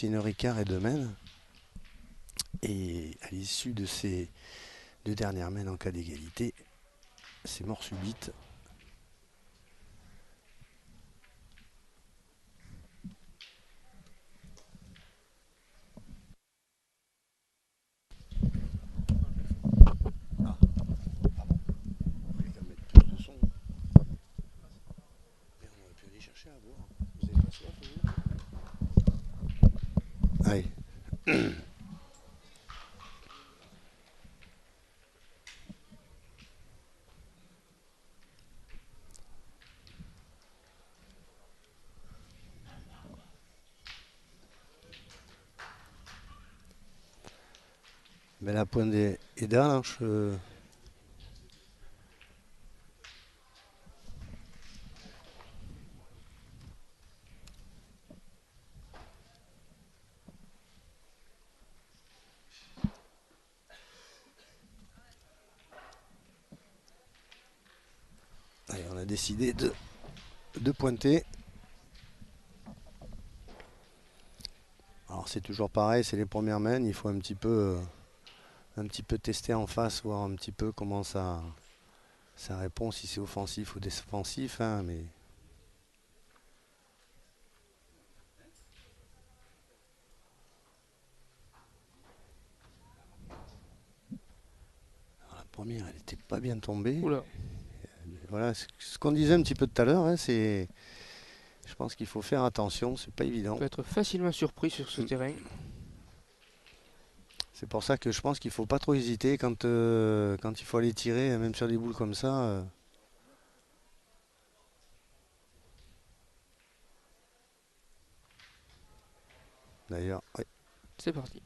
c'est une heure et quart et 2 mènes. Et à l'issue de ces 2 dernières mènes en cas d'égalité, c'est mort subite. Ah, pardon. Il faut mettre plus de son. Et on aurait pu aller chercher à boire. Vous avez pas soif, vous? Allez. Mais la pointe est là, Allez, on a décidé de pointer. Alors c'est toujours pareil, c'est les premières mènes, il faut un petit peu tester en face, voir un petit peu comment ça répond, si c'est offensif ou défensif, hein, mais alors, la première, elle n'était pas bien tombée. Oula, Voilà, ce qu'on disait un petit peu tout à l'heure, hein, je pense qu'il faut faire attention, c'est pas on évident. peut être facilement surpris sur ce Mm. terrain. C'est pour ça que je pense qu'il faut pas trop hésiter quand il faut aller tirer, même sur des boules comme ça. D'ailleurs, ouais. C'est parti.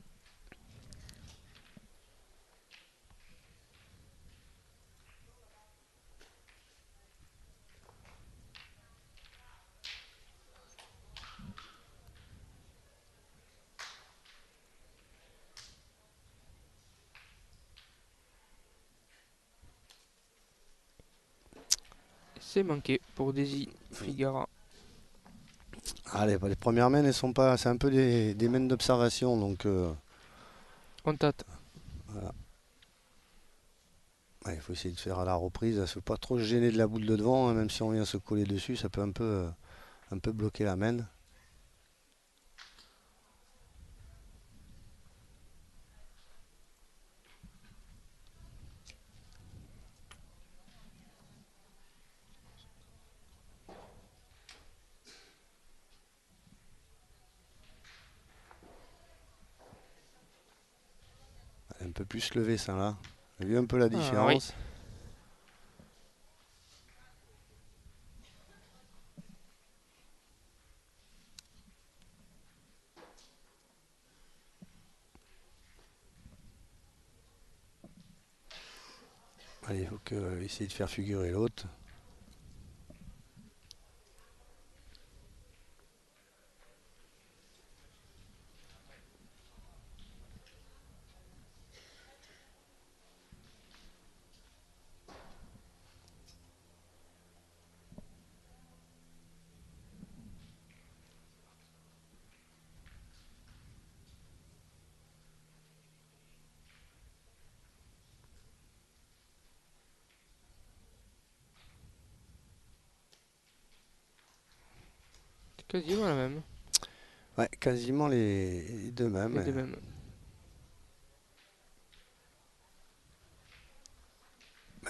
C'est manqué pour Daisy Figara. Allez, bah, les premières mènes, elles sont pas, c'est un peu des mènes d'observation, donc On tâte. voilà. Ouais, il faut essayer de faire à la reprise. Il ne faut pas trop se gêner de la boule de devant, hein, même si on vient se coller dessus, ça peut un peu bloquer la mène. Un peu plus levé ça là. Vous avez vu un peu la Ah oui. différence? Allez, il faut essayer de faire figurer l'autre. C'est quasiment la même. Ouais, quasiment les deux mêmes. Les deux mêmes.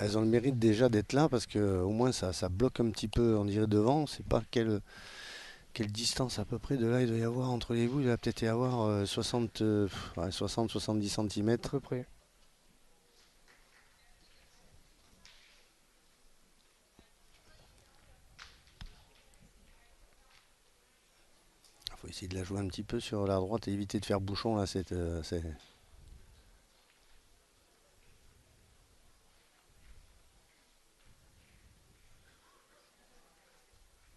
Elles ont le mérite déjà d'être là parce que au moins ça bloque un petit peu, on dirait devant. C'est pas quelle distance à peu près de là il doit y avoir entre les bouts. Il va peut-être y avoir 60-70 À cm. peu près. Il faut essayer de la jouer un petit peu sur la droite et éviter de faire bouchon là.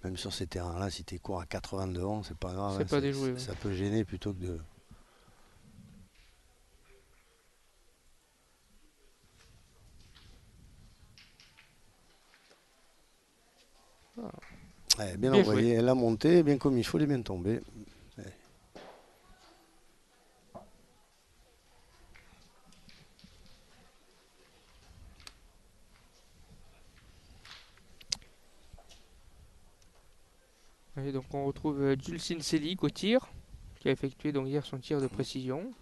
Même sur ces terrains-là, si tu cours à 80 devant, c'est pas grave, C'est hein, pas déjoué. Ouais. ça peut gêner plutôt que de. Ah, Ouais, bien bien joué. envoyé, elle a monté, bien comme il faut, elle est bien tombée. Ouais. Allez, donc on retrouve Julcin Selig au tir, qui a effectué donc hier son tir de précision.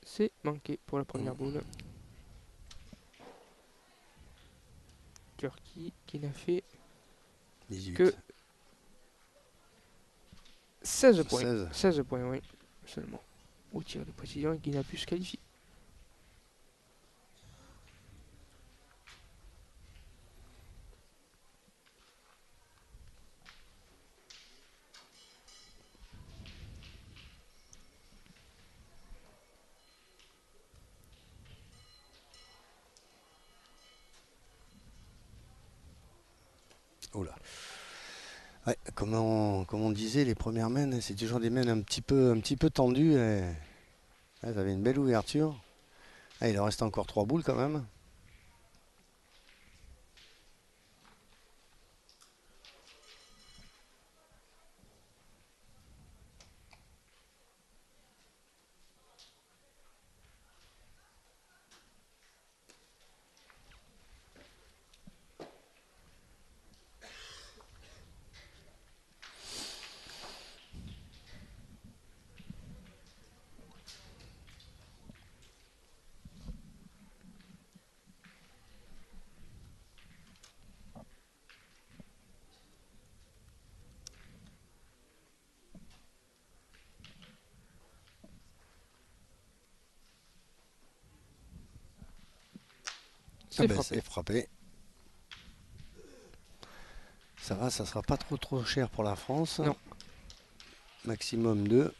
C'est manqué pour la première boule. Turquie qui n'a fait 18. que 16 points. 16. 16 points, oui, seulement. Au tir de précision et qui n'a pu se qualifier. Oula. Ouais, comme on disait, les premières mains, c'est toujours des mains un petit peu tendues. Et... ouais, ça avait une belle ouverture. Ah, il en reste encore 3 boules quand même. Ah C'est ben, frappé. c'est frappé. Ça va, ça sera pas trop cher pour la France. Non. Maximum 2.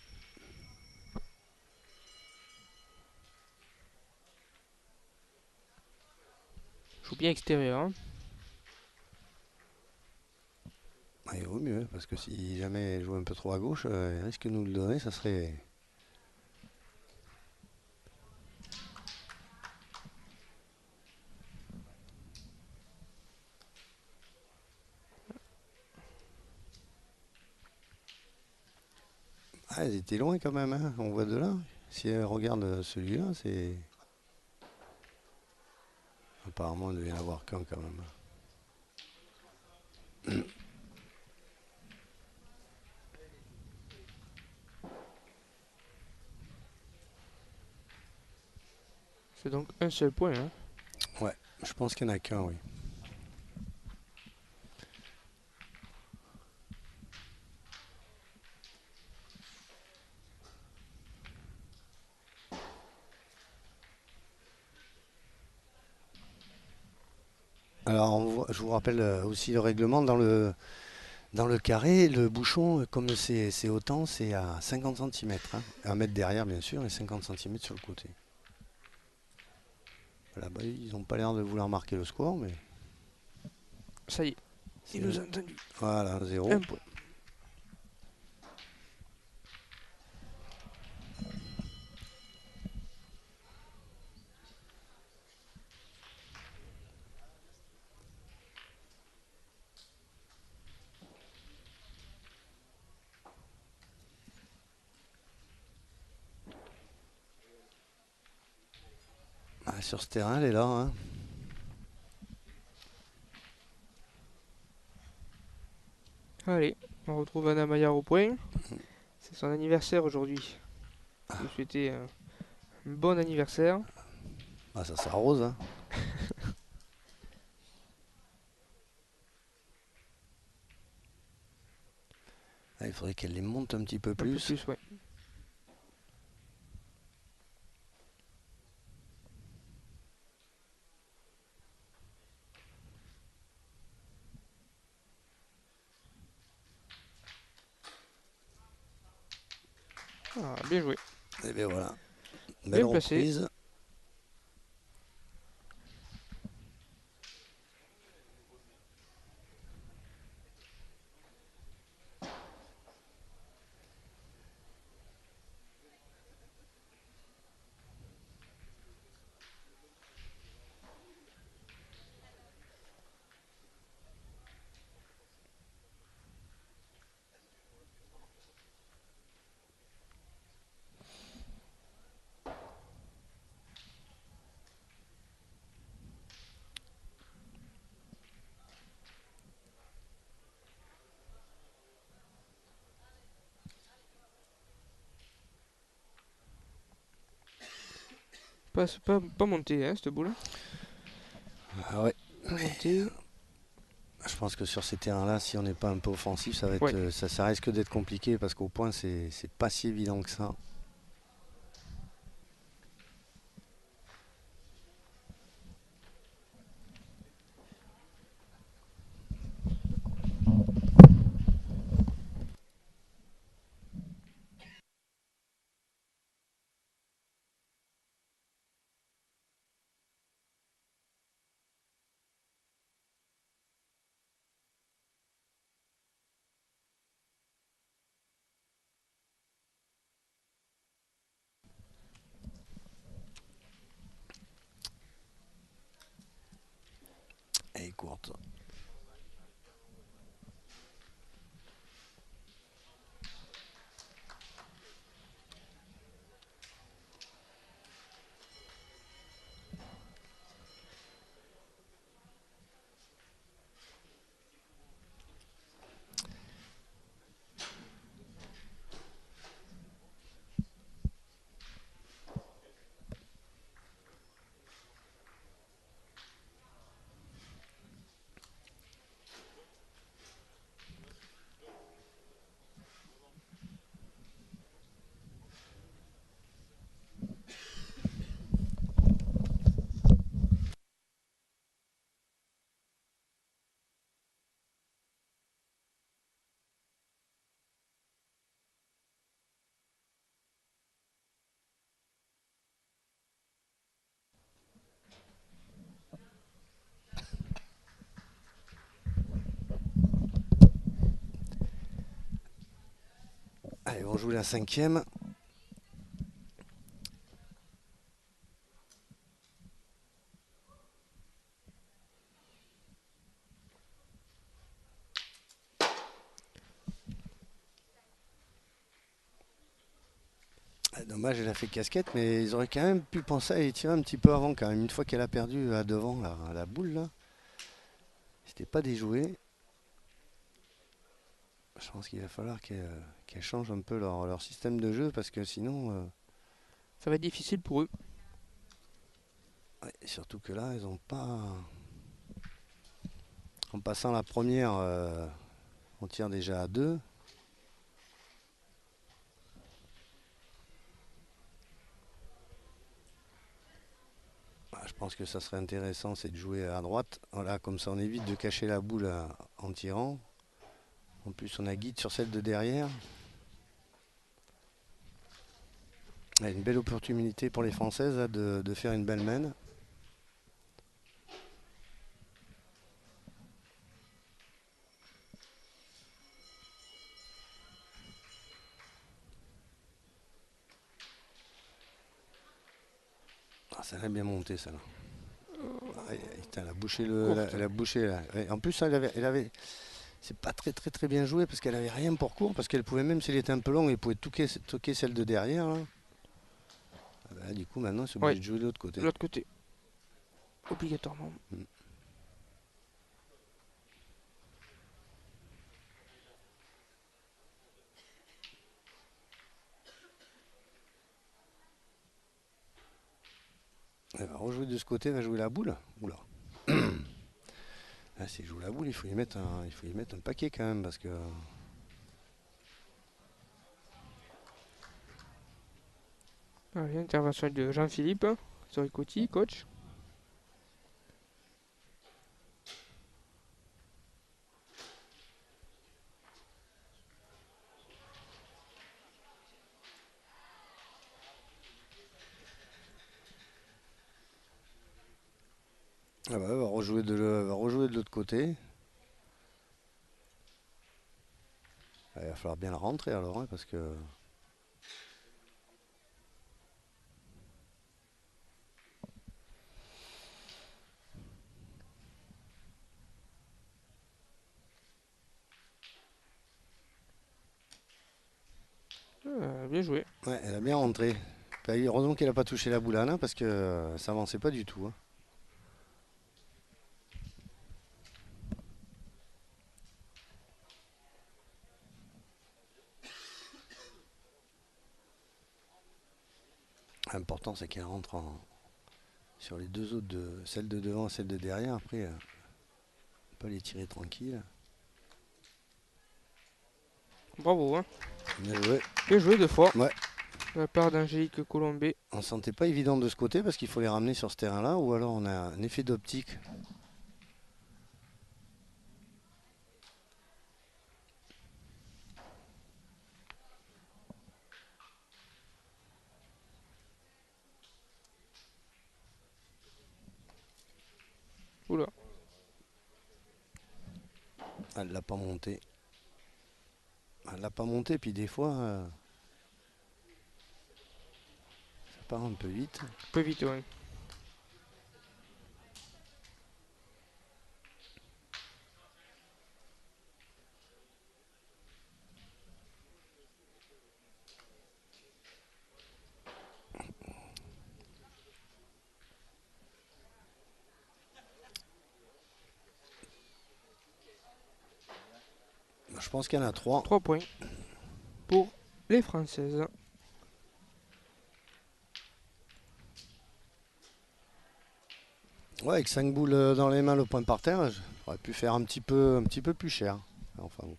Joue bien extérieur. Hein. Ah, il vaut mieux, parce que si jamais elle joue un peu trop à gauche, il risque de nous le donner, ça serait... Ah, elles étaient loin quand même, hein. On voit de là. Si elle regarde celui-là, c'est... Apparemment, il devait y en avoir qu'un quand même. C'est donc un seul point. Hein. Ouais, je pense qu'il n'y en a qu'un, oui. Alors, je vous rappelle aussi le règlement dans le carré, le bouchon, comme c'est autant, c'est à 50 cm. Hein. 1 mètre derrière, bien sûr, et 50 cm sur le côté. Là-bas, ils n'ont pas l'air de vouloir marquer le score, mais... Ça y est, il nous a entendu. Voilà, 0. Un point. Ah, sur ce terrain, elle est là. Hein. Allez, on retrouve Anna Maillard au point. C'est son anniversaire aujourd'hui. Je lui souhaiter un bon anniversaire. Ah, ça s'arrose. Hein. Ah, il faudrait qu'elle les monte un petit peu Un peu plus. plus, ouais. Ah, bien joué. Et bien voilà. Belle Bien placé. reprise. Pas monté, hein, cette boule. Ah ouais. Pas monté. Je pense que sur ces terrains-là, si on n'est pas un peu offensif, ça va être, Ouais. ça risque d'être compliqué parce qu'au point, c'est pas si évident que ça. Elle est courte. Allez, on joue la cinquième. Dommage, elle a fait casquette, mais ils auraient quand même pu penser à les tirer un petit peu avant quand même. Une fois qu'elle a perdu à devant la boule là, c'était pas déjoué. Je pense qu'il va falloir qu'elles changent un peu leur système de jeu parce que sinon, Ça va être difficile pour eux. ouais, surtout que là, ils ont pas. En passant la première, on tire déjà à 2. Je pense que ça serait intéressant, c'est de jouer à droite. Voilà, comme ça on évite de cacher la boule en tirant. En plus, on a guide sur celle de derrière. Une belle opportunité pour les Françaises là, de faire une belle main. Ah, ça l'a bien monté, ça là. Elle a bouché Courte. elle a bouché là. Ouais, en plus, c'est pas très bien joué parce qu'elle avait rien pour court parce qu'elle pouvait même si elle était un peu longue, elle pouvait toquer celle de derrière. Là. Ah bah, du coup, maintenant, c'est obligé Ouais. de jouer de l'autre De côté. l'autre côté. Obligatoirement. Mm. Elle va rejouer de ce côté, elle va jouer la boule. Oula. Là, s'il joue la boule, il faut y mettre un paquet quand même parce que. Allez, intervention de Jean-Philippe. Zoricotti, coach. Ah bah, elle va rejouer de l'autre côté. Ah, il va falloir bien la rentrer alors, hein, parce que. Bien joué. Ouais, elle a bien rentré. Bah, heureusement qu'elle n'a pas touché la boule à Alain parce que ça avançait pas du tout. Hein. L'important c'est qu'elle rentre sur les deux autres, celle de devant et celle de derrière. Après, on peut les tirer tranquille. Bravo, hein. Bien joué. Bien joué 2 fois. Ouais. De la part d'Angélique Colombet. On sentait pas évident de ce côté parce qu'il faut les ramener sur ce terrain-là, ou alors on a un effet d'optique. Oula. Elle l'a pas monté. Elle l'a pas monté, puis des fois, ça part un peu vite. Un peu vite, ouais. Je pense qu'il y en a 3. 3 points pour les Françaises. Ouais, avec 5 boules dans les mains, le point par terre, j'aurais pu faire un petit peu plus cher. Enfin bon.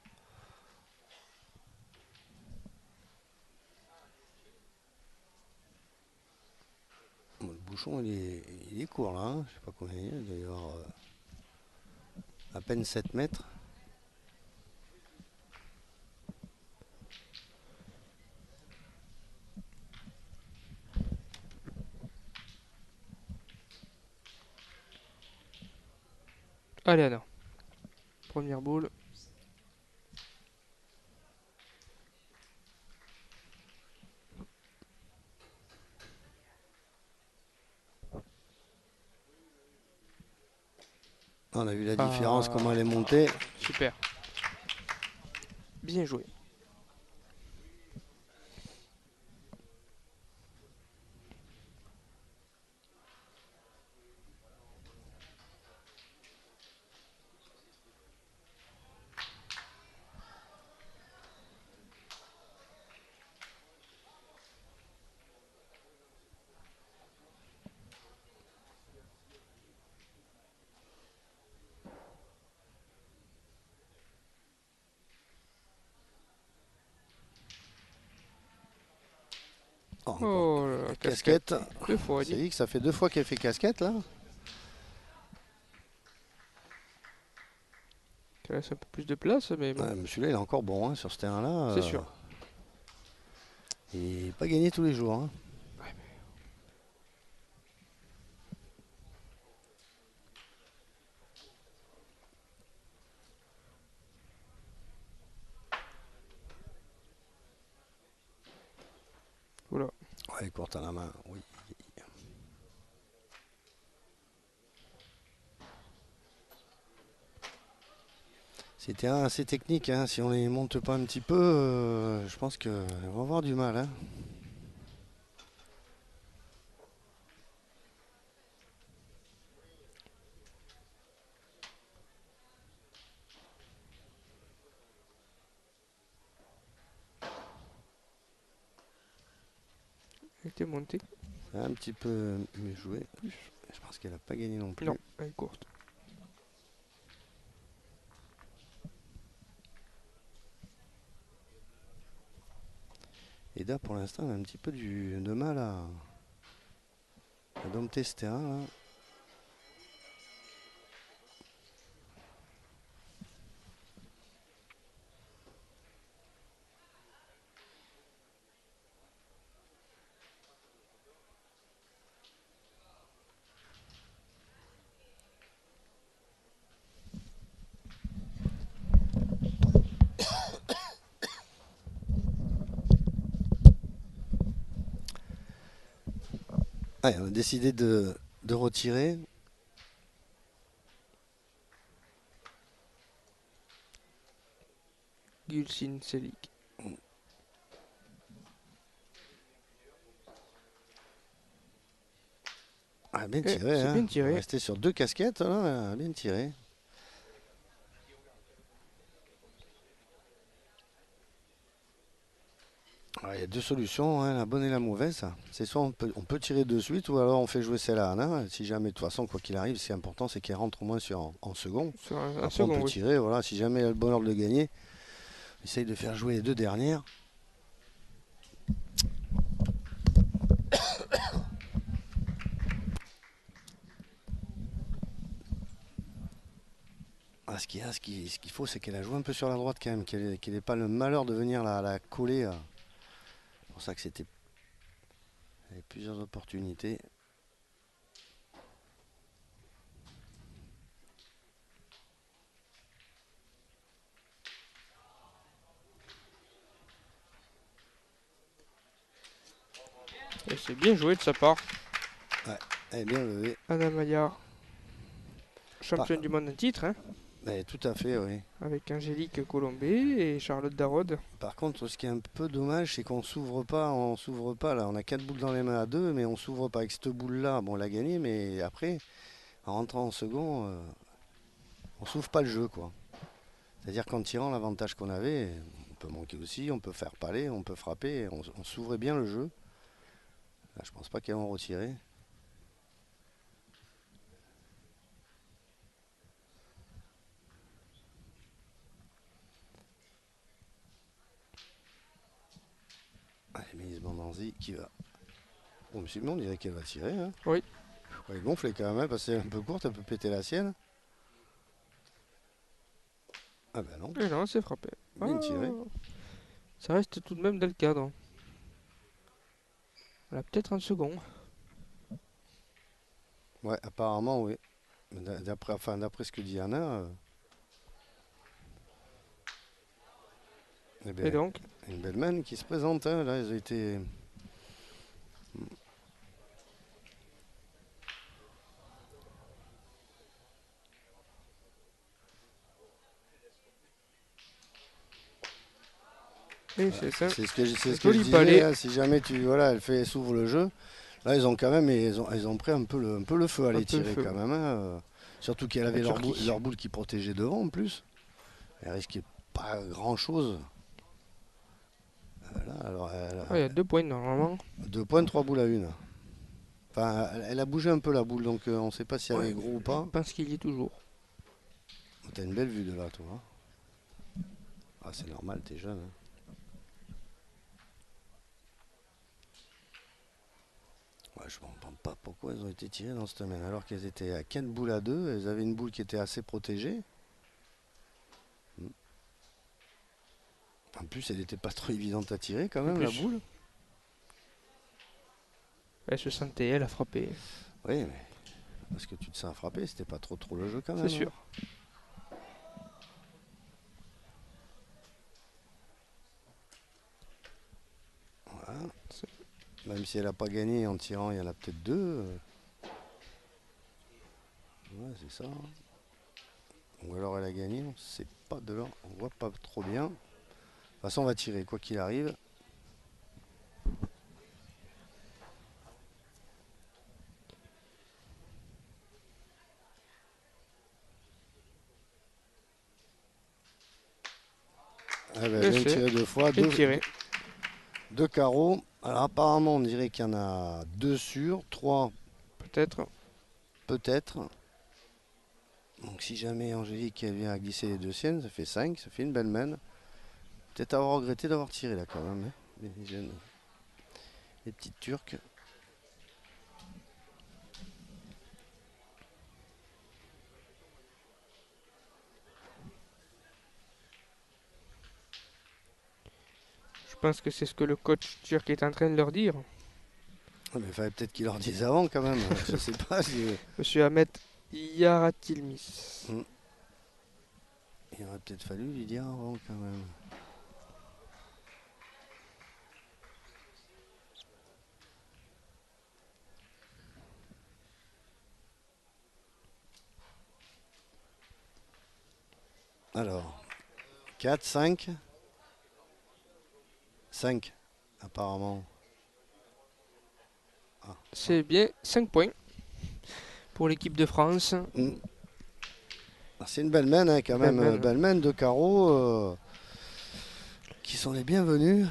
Bon, le bouchon, il est court là. Hein. Je sais pas combien il y a. Il doit y avoir à peine 7 mètres. Allez, Anna. Première boule. On a vu la différence, comment elle est montée. Super. Bien joué. Oh là là, Casquette. 2 fois, C'est dit. dit que ça fait 2 fois qu'elle fait casquette là. Ça laisse un peu plus de place, mais bon. Ouais, mais celui-là il est encore bon hein, sur ce terrain-là. C'est sûr. Il n'est pas gagné tous les jours. Hein. Oula. Ouais, courte à la main, oui. Ces terrains assez techniques, hein. Si on les monte pas un petit peu, je pense qu'on va avoir du mal. Hein. Elle était montée. C'est un petit peu mieux joué. Je pense qu'elle n'a pas gagné non plus. Non, elle est courte. Et là, pour l'instant, elle a un petit peu de mal à dompter ce terrain. Là. Ouais, on a décidé de retirer. Gulsin Selik. Ah, bien tiré. C'est Hein. bien On tiré. va rester sur 2 casquettes. Là, bien tiré. Il y a deux solutions, hein, la bonne et la mauvaise. C'est soit on peut tirer de suite ou alors on fait jouer celle à Anna. Si jamais, de toute façon, quoi qu'il arrive, ce qui est important, c'est qu'elle rentre au moins en second. Sur un Après, on second, peut oui. tirer, voilà. Si jamais elle a le bonheur de le gagner, on essaye de faire jouer les deux dernières. Ce qu'il faut, c'est qu'elle a joué un peu sur la droite quand même, qu'elle n'ait pas le malheur de venir la coller. C'est pour ça que c'était. Il y avait plusieurs opportunités. Et c'est bien joué de sa part. Ouais, elle est bien levée. Anna Maillard, championne du monde en titre, hein, Tout à fait, oui. avec Angélique Colombet et Charlotte Darod. Par contre, ce qui est un peu dommage, c'est qu'on s'ouvre pas là. On a 4 boules dans les mains à 2, mais on s'ouvre pas avec cette boule-là. Bon, on l'a gagné, mais après, en rentrant en second, on s'ouvre pas le jeu, quoi. C'est-à-dire qu'en tirant l'avantage qu'on avait, on peut manquer aussi, on peut faire paler, on peut frapper, on s'ouvrait bien le jeu. Là, je pense pas qu'elles vont retirer. Allez, Mise Bandanzi qui va. Bon, mais on dirait qu'elle va tirer. Hein. Oui. Elle est gonflée quand même, hein, parce qu'elle est un peu courte, elle peut péter la sienne. Ah ben non, Et non, c'est frappé. bien tiré. Ça reste tout de même dans le cadre. Elle a peut-être un second. Ouais, apparemment, oui. D'après ce que dit Anna, eh bien, Et donc, une belle manne qui se présente. Hein, là, ils ont été. et c'est ça. C'est ce que je Joli disais. palais. Hein, si jamais elle s'ouvre le jeu. Là, ils ont quand même, ils ont pris un peu le feu à les peu le tirer feu. quand même. Hein, surtout qu'elle avait leur boule qui protégeait devant en plus. Elle risquait pas grand chose. Il y a 2 points normalement. 2 points, 3 boules à une. Enfin, elle a bougé un peu la boule, donc on ne sait pas si elle est gros ou pas. Je pense qu'il y est toujours. T'as une belle vue de là, toi. Hein. Ah, c'est normal, t'es jeune. Hein. Ouais, je ne comprends pas pourquoi elles ont été tirées dans cette main. Alors qu'elles étaient à 4 boules à 2, elles avaient une boule qui était assez protégée. En plus, elle n'était pas trop évidente à tirer quand même, la boule. Elle se sentait, elle a frappé. Oui, mais parce que tu te sens frapper, c'était pas trop le jeu quand même. C'est sûr. Hein. Voilà. Même si elle n'a pas gagné en tirant, il y en a peut-être 2. Ouais, c'est ça. Ou alors elle a gagné, on sait pas de là, on voit pas trop bien. De toute façon, on va tirer quoi qu'il arrive. Elle va bien tirer 2 fois, 2 carreaux. Alors apparemment, on dirait qu'il y en a 2 sûrs, 3 peut-être. Peut-être. Donc si jamais Angélique elle vient à glisser les 2 siennes, ça fait 5, ça fait une belle main. Peut-être avoir regretté d'avoir tiré là quand même. Hein. Les petites turques. Je pense que c'est ce que le coach turc est en train de leur dire. Mais il fallait peut-être qu'il leur dise avant quand même. Je sais pas si. Monsieur Ahmet Yaratilmis. Il aurait peut-être fallu lui dire avant quand même. Alors, 4, 5. 5, apparemment. Ah. C'est bien 5 points pour l'équipe de France. C'est une belle main, hein, quand même. Belle main de carreaux qui sont les bienvenus.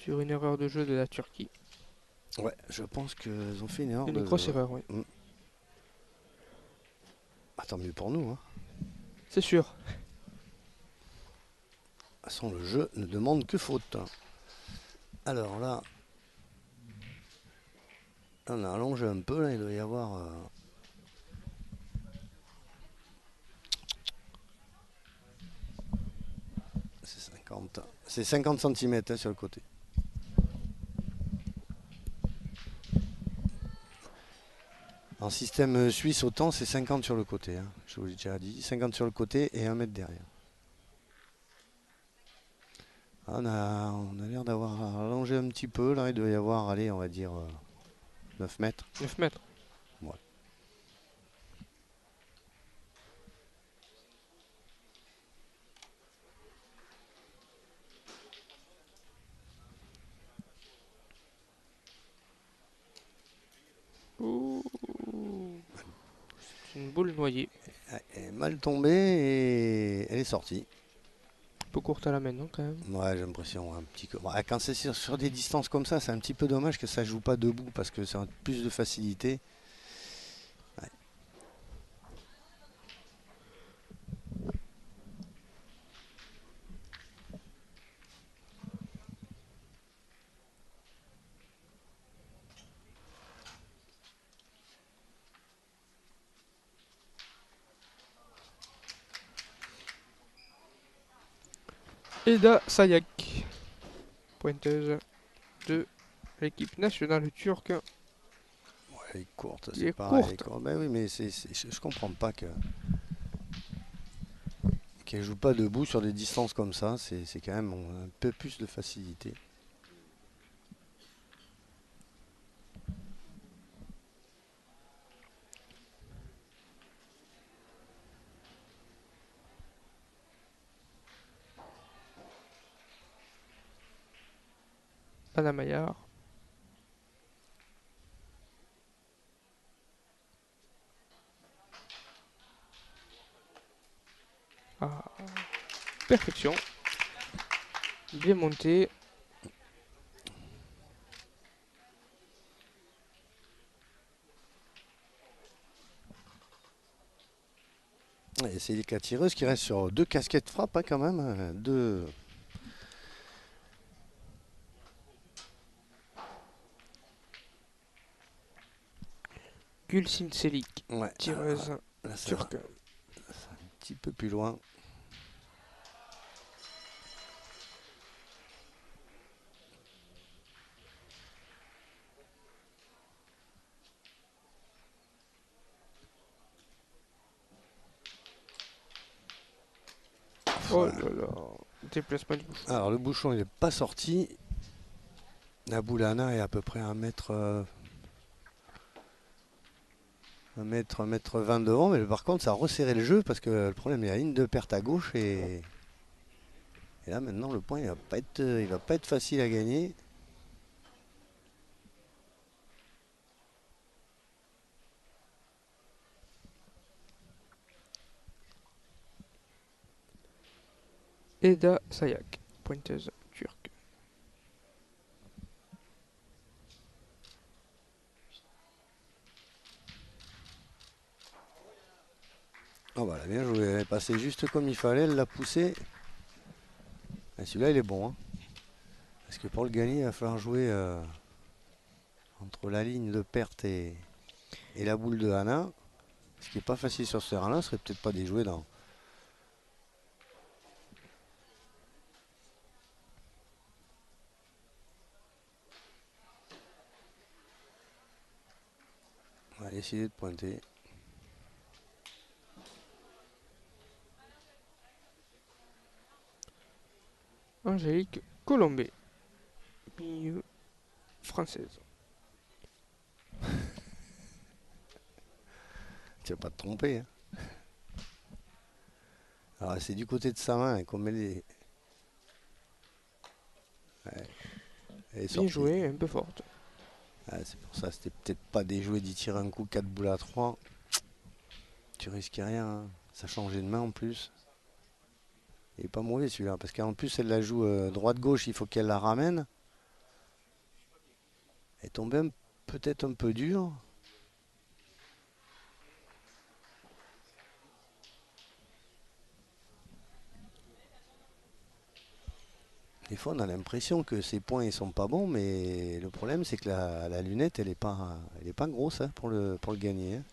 Sur une erreur de jeu de la Turquie. Ouais, je pense qu'ils ont fait une erreur Une de grosse jeu. erreur, oui. Ah, tant mieux pour nous. Hein. C'est sûr. De toute façon, le jeu ne demande que faute. Alors là, on a allongé un peu. Là, il doit y avoir... C'est 50 cm sur le côté. En système suisse, autant, c'est 50 sur le côté. Hein. Je vous l'ai déjà dit. 50 sur le côté et 1 mètre derrière. Ah, on a l'air d'avoir allongé un petit peu. Là, il doit y avoir, allez, on va dire 9 mètres. 9 mètres. Ouais. Ouh. C'est une boule noyée. Elle est mal tombée et elle est sortie. Un peu courte à la main, non, quand même. Ouais, j'ai l'impression un petit peu. Ouais, quand c'est sur des distances comme ça, c'est un petit peu dommage que ça joue pas debout parce que ça a plus de facilité. Ouais. Eda Sayak, pointeuse de l'équipe nationale turque. Elle est courte, Qui c'est est pareil. courte. Ben oui, mais je comprends pas qu'elle joue pas debout sur des distances comme ça. C'est quand même un peu plus de facilité. Anna Maillard. Ah, perfection. Bien monté. Et c'est la tireuse qui reste sur deux casquettes frappe hein, quand même. Deux. Gülsin Çelik, Ouais. tireuse Là, ça va turque. un petit peu plus loin. Oh Voilà. là là. Déplacement du bouchon. Alors le bouchon il n'est pas sorti. La boule Anna est à peu près 1 mètre 20 devant, mais par contre ça a resserré le jeu parce que le problème il y a une de perte à gauche et là maintenant le point il va pas être facile à gagner. Eda Sayak, pointeuse turque. Oh voilà, bien joué, elle est passée juste comme il fallait, elle l'a poussé. Et celui-là il est bon. Hein. Parce que pour le gagner il va falloir jouer entre la ligne de perte et la boule de Anna. Ce qui n'est pas facile sur ce terrain-là, ce serait peut-être pas déjoué dans. On va essayer de pointer. Angélique Colombé, milieu française. Tu vas pas te tromper. Hein. Alors c'est du côté de sa main, hein, comme elle est. Ouais, elle est Bien sortie. joué, un peu forte. Ah, c'est pour ça, c'était peut-être pas déjoué d'y tirer un coup 4 boules à 3. Tu risques rien. Hein. Ça changeait de main en plus. Il est pas mauvais celui-là, parce qu'en plus elle la joue droite-gauche, il faut qu'elle la ramène. Elle est tombée peut-être un peu dur. Des fois, on a l'impression que ces points ils sont pas bons, mais le problème c'est que la lunette elle est pas grosse hein, pour le gagner. Hein.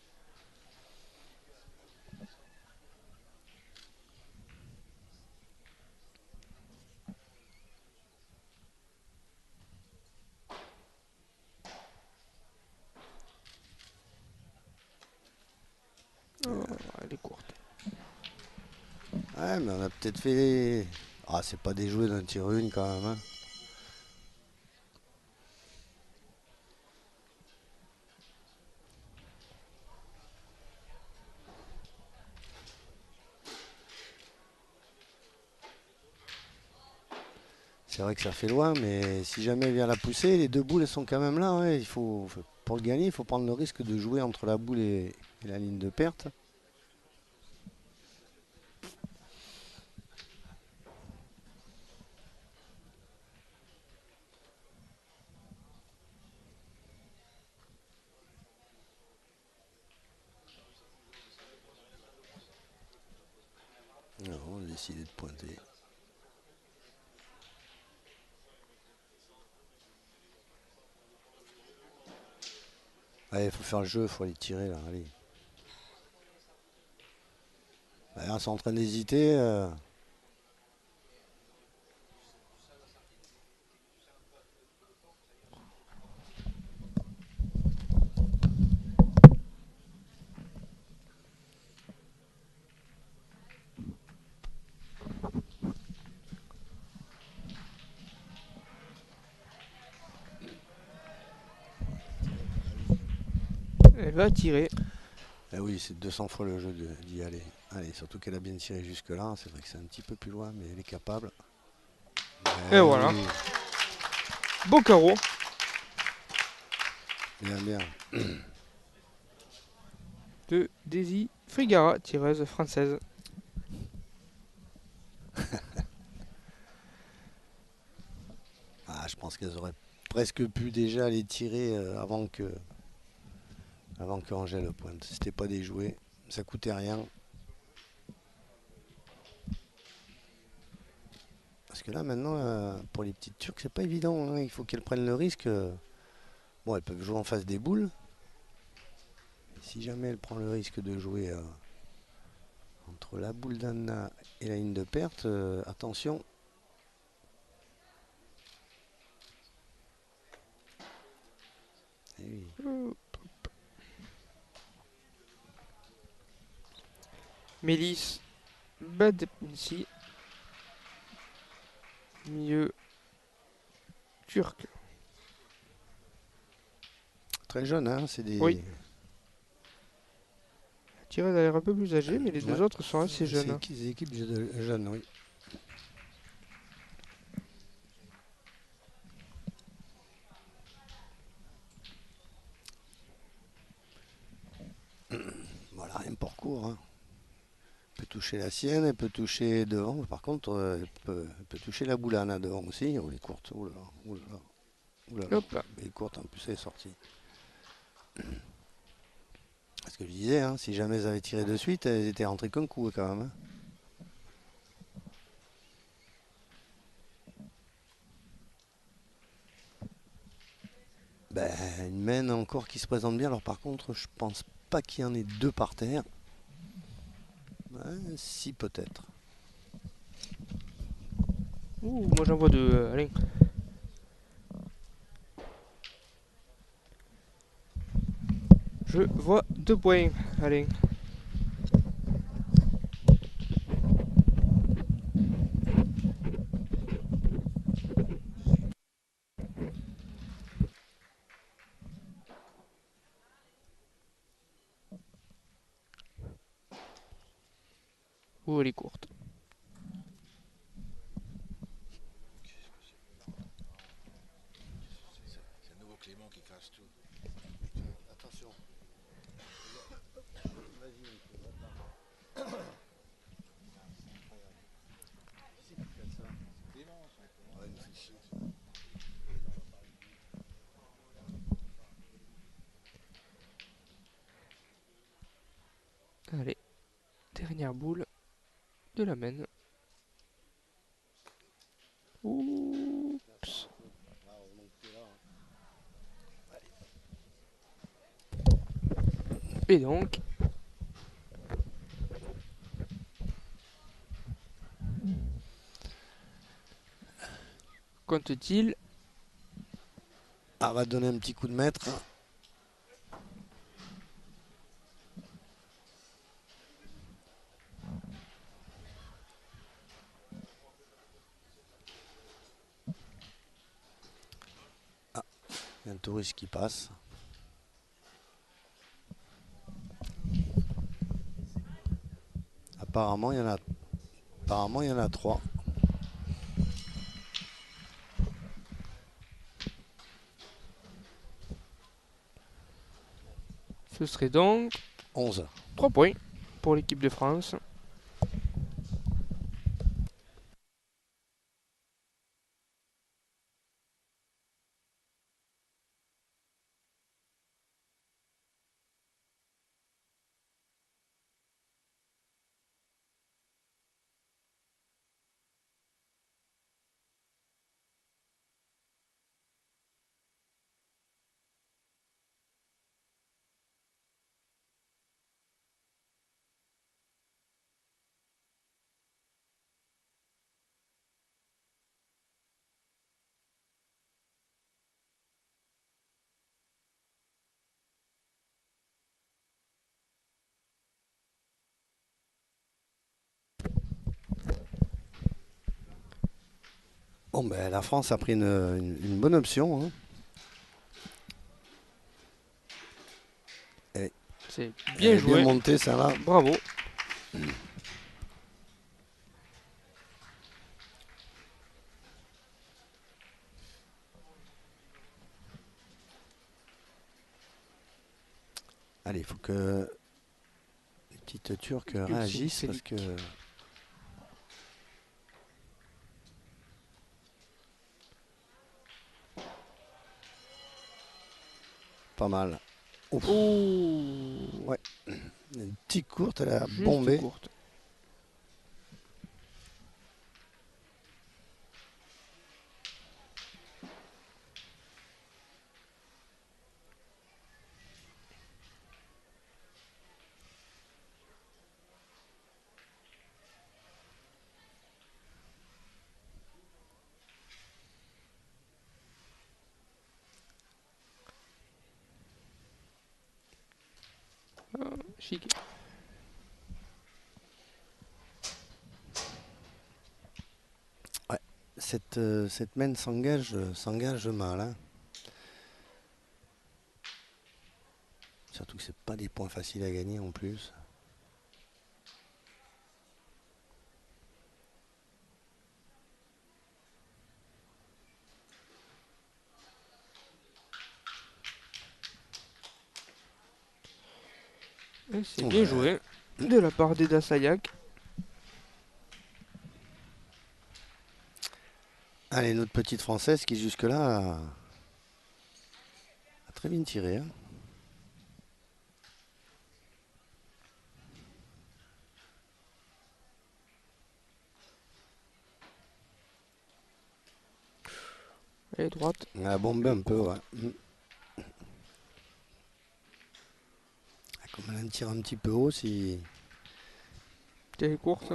Oh, elle est courte. Ouais, mais on a peut-être fait. Ah, c'est pas des jouets d'un tir une quand même. Hein. C'est vrai que ça fait loin, mais si jamais elle vient la pousser, les deux boules elles sont quand même là. Ouais. Pour le gagner, il faut prendre le risque de jouer entre la boule et la ligne de perte. Non, on a décidé de pointer. Allez, il faut faire le jeu, il faut aller tirer là. Allez. Allez, on est en train d'hésiter. Elle va tirer. Eh oui, c'est 200 fois le jeu d'y aller. Allez, surtout qu'elle a bien tiré jusque là. C'est vrai que c'est un petit peu plus loin, mais elle est capable. Et Eh voilà. oui, Beau carreau. bien, bien. De Daisy Frigara, tireuse française. Ah, je pense qu'elles auraient presque pu déjà les tirer avant que Angèle pointe. C'était pas des jouets, ça coûtait rien. Parce que là maintenant, pour les petites turques, c'est pas évident. Hein. Il faut qu'elles prennent le risque. Bon, elles peuvent jouer en face des boules. Si jamais elle prend le risque de jouer entre la boule d'Anna et la ligne de perte, attention. Eh oui. Mélis Badepnsi. Milieu turc. Très jeune, hein, c'est Oui. des. La tireuse a l'air un peu plus âgée, mais les deux Ouais, autres sont assez jeunes. c'est des équipes jeunes, oui. Voilà, rien pour court. Hein. Elle peut toucher la sienne, elle peut toucher devant. Par contre, elle peut toucher la boulane à devant aussi. Oh, elle est courte. Oh là là, oh là là, oh là là. Hop là. Elle est courte, en plus elle est sortie. Ce que je disais, hein, si jamais elles avaient tiré de suite, elles étaient rentrées qu'un coup quand même. Hein. Ben, une mène encore qui se présente bien. Alors par contre, je pense pas qu'il y en ait deux par terre. Ouais, si peut-être. Ouh, moi j'en vois deux. Allez. Je vois 2 points. Allez. Ouh, elle est courte. C'est un nouveau Clément qui casse tout. Attention. Vas-y, ouais, nous fait chier. Dernière boule de la main. Oups. Et donc, compte-t-il? Ah, va donner un petit coup de maître. Ah, il y a un touriste qui passe. Apparemment, il y en a 3. Ce serait donc 11. 3 points pour l'équipe de France. Bon, ben, la France a pris une bonne option, hein. Et C'est elle bien est bien joué. montée, ça là. Bravo. Allez, il faut que les petites Turcs Ulcine réagissent parce Félix. que pas mal. Ouf. Oh, Ouais, une petite courte, elle a juste bombé. courte. Chic. Ouais, cette main s'engage mal, hein. Surtout que c'est pas des points faciles à gagner en plus. Et c'est bien Ouais. joué de la part d'Eda Sayak. Allez, notre petite française qui jusque-là a très bien tiré, hein. Elle est droite. Elle a bombé un peu, ouais. Comme elle tire un petit peu haut, si. Elle est courte.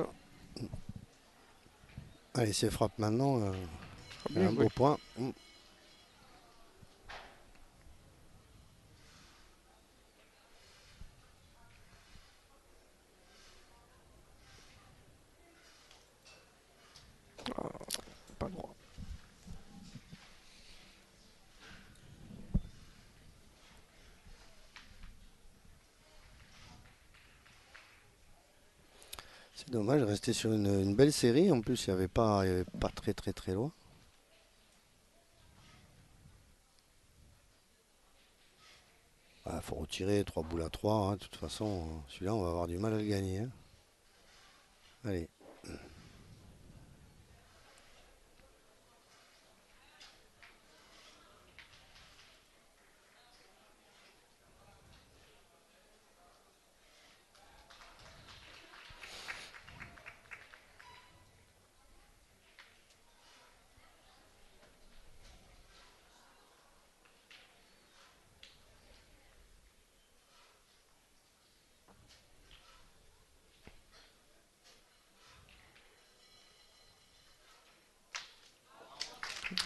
Allez, c'est frappe maintenant. Elle a Bien un joué. beau point. Pas droit. C'est dommage, rester sur une belle série. En plus, il y avait pas très très très loin. Il faut retirer 3 boules à 3, hein. De toute façon, celui-là, on va avoir du mal à le gagner, hein. Allez.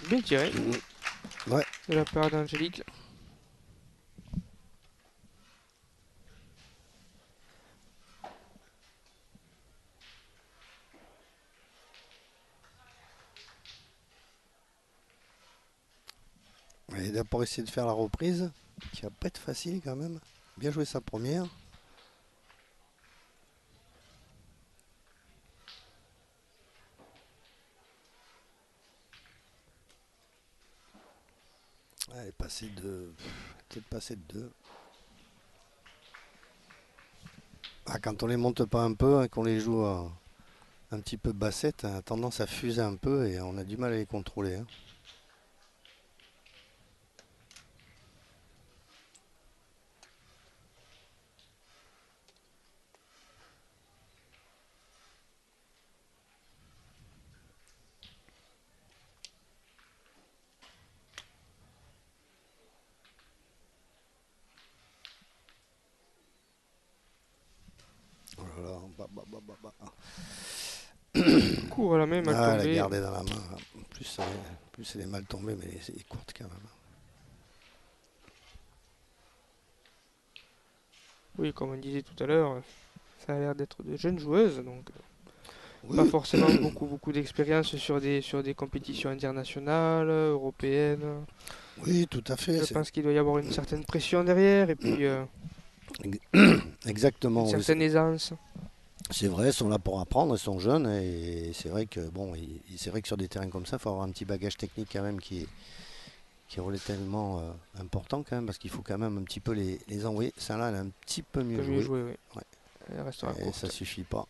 Bien tiré Ouais. de la part d'Angélique. Elle va d'abord essayer de faire la reprise, qui va pas être facile quand même. Bien joué sa première. Elle est passée de... peut-être passée de 2. Ah, quand on les monte pas un peu et qu'on les joue un petit peu bassette, on a tendance à fuser un peu et on a du mal à les contrôler. Hein. Oh là là, Court à la main, mal Ah, elle a tombé. gardé dans la main. Plus elle est mal tombée, mais elle est courte quand même. Oui, comme on disait tout à l'heure, ça a l'air d'être de jeunes joueuses, donc pas Oui, forcément beaucoup d'expérience sur des compétitions internationales, européennes. oui, tout à fait. Je pense qu'il doit y avoir une certaine pression derrière et puis une Exactement, oui. certaine aisance. C'est vrai, elles sont là pour apprendre, elles sont jeunes et c'est vrai que bon, c'est vrai que sur des terrains comme ça, il faut avoir un petit bagage technique quand même qui est relativement important quand même parce qu'il faut quand même un petit peu les envoyer. Celle-là, elle a un petit peu Un mieux peu mieux joué. joué, oui. Ouais. Elle restera Et ça courte. suffit pas.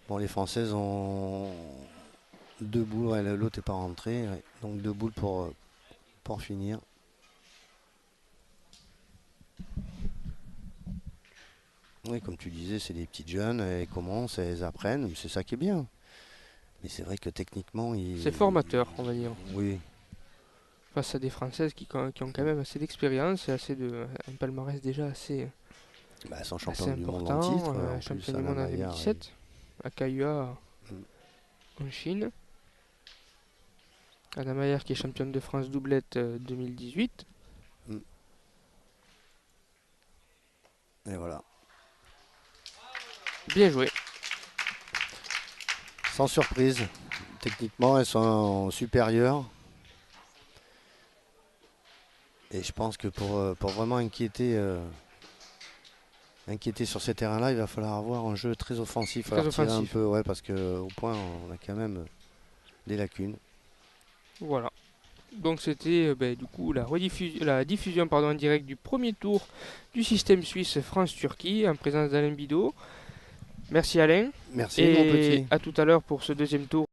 Bon, les Françaises ont 2 boules, ouais, l'autre n'est pas rentré, ouais. Donc 2 boules pour finir. Oui, comme tu disais, c'est des petites jeunes, elles commencent, elles apprennent, c'est ça qui est bien. Mais c'est vrai que techniquement, C'est formateur, on va dire. oui, Face à des Françaises qui ont quand même assez d'expérience et un palmarès déjà bah, elles sont assez championnes du monde en important. titre, en plus Championne du Anna monde en Maillard. 2017 à KUA Mm. en Chine. Anna Mayer qui est championne de France doublette 2018. Mm. Et voilà. Bien joué. Sans surprise, techniquement, elles sont supérieures. Et je pense que pour vraiment inquiéter sur ces terrains-là, il va falloir avoir un jeu très offensif. Il va Très falloir tirer un offensif. peu, ouais, parce qu'au point, on a quand même des lacunes. Voilà. Donc c'était du coup la diffusion en direct du premier tour du système suisse France-Turquie en présence d'Alain Bidot. Merci Alain. Merci, mon Et petit. à tout à l'heure pour ce deuxième tour.